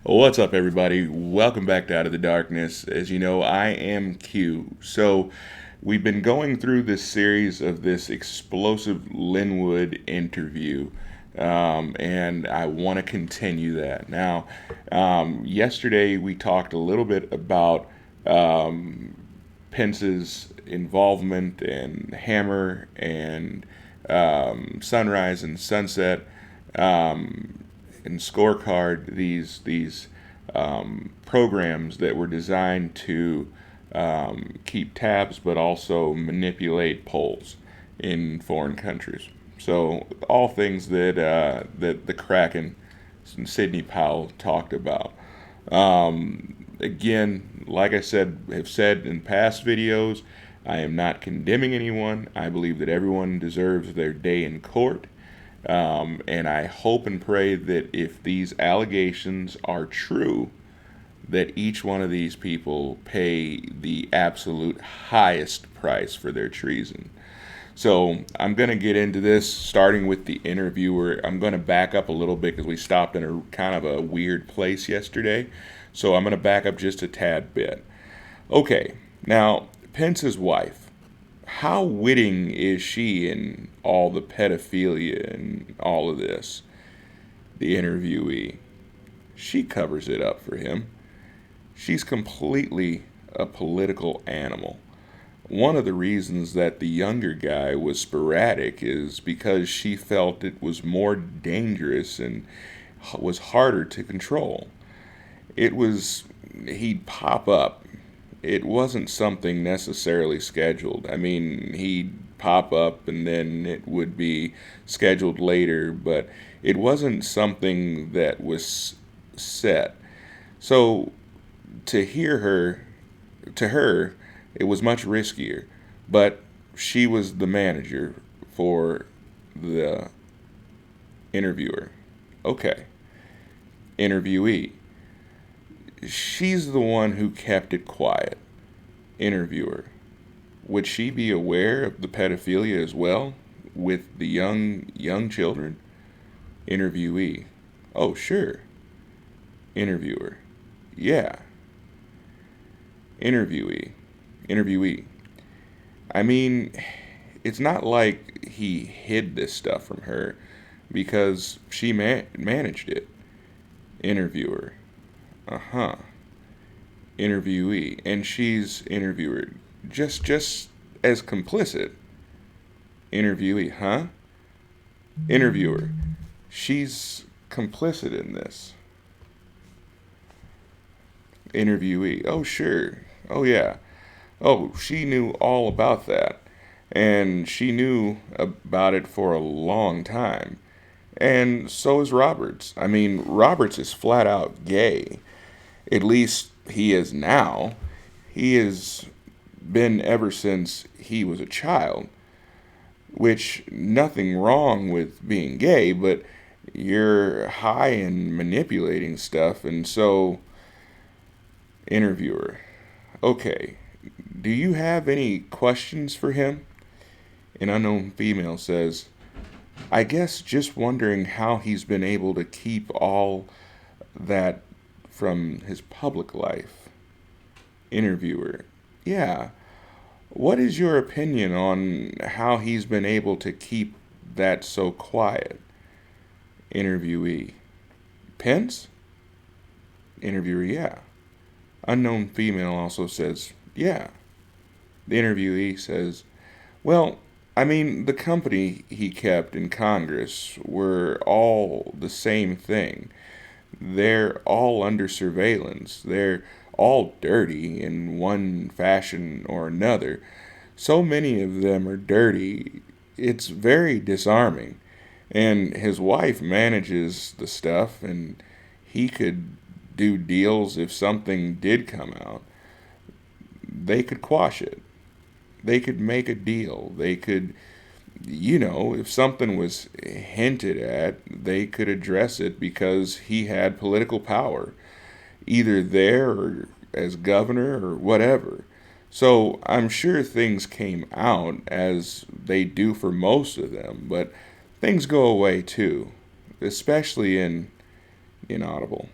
What's up, everybody? Welcome back to Out of the Darkness. As you know, I am Q. So, we've been going through this series of this explosive Linwood interview, and I want to continue that. Now, yesterday we talked a little bit about Pence's involvement and Hammer and Sunrise and Sunset. And Scorecard, these programs that were designed to keep tabs but also manipulate polls in foreign countries. So all things that the Kraken and Sidney Powell talked about. Again, like I said, have said in past videos, I am not condemning anyone. I believe that everyone deserves their day in court. And I hope and pray that if these allegations are true, that each one of these people pay the absolute highest price for their treason. So I'm going to get into this, starting with the interviewer. I'm going to back up a little bit because we stopped in a kind of a weird place yesterday. So I'm going to back up just a tad bit. Okay, now, Pence's wife. How witting is she in all the pedophilia and all of this? The interviewee. She covers it up for him. She's completely a political animal. One of the reasons that the younger guy was sporadic is because she felt it was more dangerous and was harder to control. He'd pop up. It wasn't something necessarily scheduled. I mean, he'd pop up and then it would be scheduled later, but it wasn't something that was set. So to her, it was much riskier, but she was the manager for the interviewer. Okay. Interviewee. She's the one who kept it quiet. Interviewer. Would she be aware of the pedophilia as well with the young children? Interviewee. Oh, sure. Interviewer. Yeah. Interviewee. I mean, it's not like he hid this stuff from her because she managed it. Interviewer. Uh-huh. Interviewee. And she's interviewer. Just as complicit. Interviewee, huh? Interviewer. She's complicit in this. Interviewee. Oh, sure. Oh, yeah. Oh, she knew all about that. And she knew about it for a long time. And so is Roberts. I mean, Roberts is flat out gay. At least he is now. He has been ever since he was a child. Which, nothing wrong with being gay, but you're high and manipulating stuff, and so, interviewer. Okay, do you have any questions for him? An unknown female says, I guess just wondering how he's been able to keep all that from his public life. Interviewer. Yeah. What is your opinion on how he's been able to keep that so quiet? Interviewee. Pence? Interviewer. Yeah. Unknown female also says, yeah. The interviewee says, well, I mean, the company he kept in Congress were all the same thing. They're all under surveillance. They're all dirty in one fashion or another. So many of them are dirty, it's very disarming. And his wife manages the stuff, and he could do deals if something did come out. They could quash it. They could make a deal. They could, if something was hinted at, they could address it because he had political power, either there or as governor or whatever. So I'm sure things came out as they do for most of them, but things go away too, especially in Inaudible.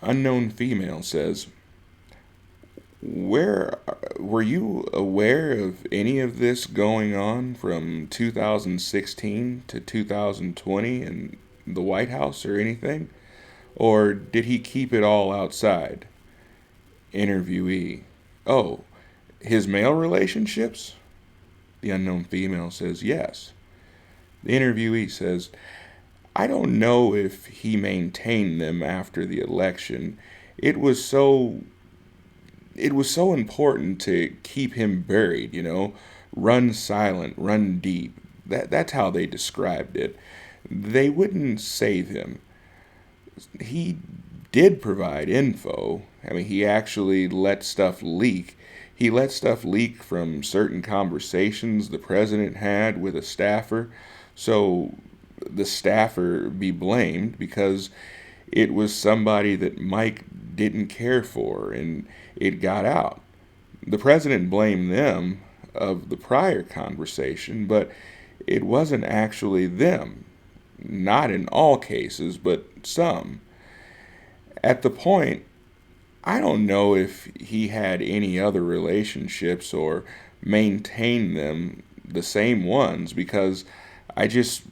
Unknown female says, Where were you aware of any of this going on from 2016 to 2020 in the White House or anything? Or did he keep it all outside? Interviewee. Oh, his male relationships? The unknown female says yes. The interviewee says, I don't know if he maintained them after the election. It was so it was so important to keep him buried, run silent, run deep. That's how they described it. They wouldn't save him. He did provide info. I mean, he actually let stuff leak. He let stuff leak from certain conversations the president had with a staffer. So the staffer be blamed because it was somebody that Mike didn't care for and it got out. The president blamed them of the prior conversation, but it wasn't actually them. Not in all cases, but some. At the point, I don't know if he had any other relationships or maintained them, the same ones, because I just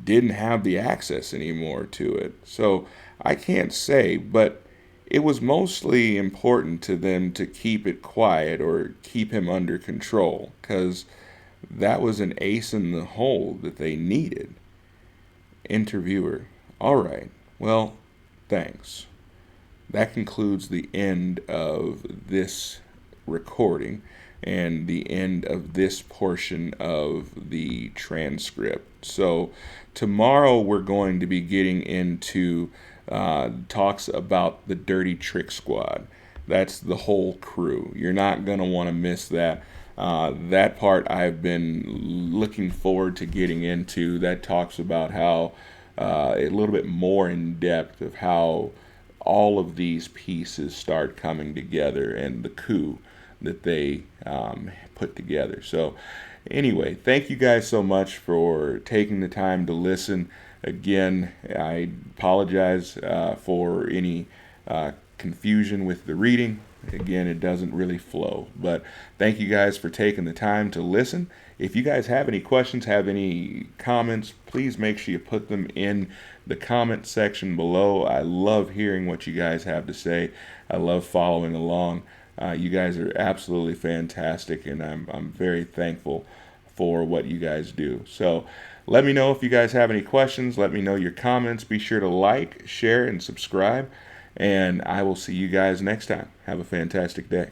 didn't have the access anymore to it. So I can't say, but it was mostly important to them to keep it quiet or keep him under control, because that was an ace in the hole that they needed. Interviewer. All right. Well, thanks. That concludes the end of this recording and the end of this portion of the transcript. So tomorrow we're going to be getting into talks about the Dirty Trick Squad. That's the whole crew. You're not going to want to miss that. That part I've been looking forward to getting into. That talks about how a little bit more in depth of how all of these pieces start coming together and the coup that they put together. So anyway, thank you guys so much for taking the time to listen. Again, I apologize for any confusion with the reading. Again, it doesn't really flow. But thank you guys for taking the time to listen. If you guys have any questions, have any comments, please make sure you put them in the comment section below. I love hearing what you guys have to say. I love following along. You guys are absolutely fantastic, and I'm very thankful for what you guys do. So let me know if you guys have any questions. Let me know your comments. Be sure to like, share, and subscribe. And I will see you guys next time. Have a fantastic day.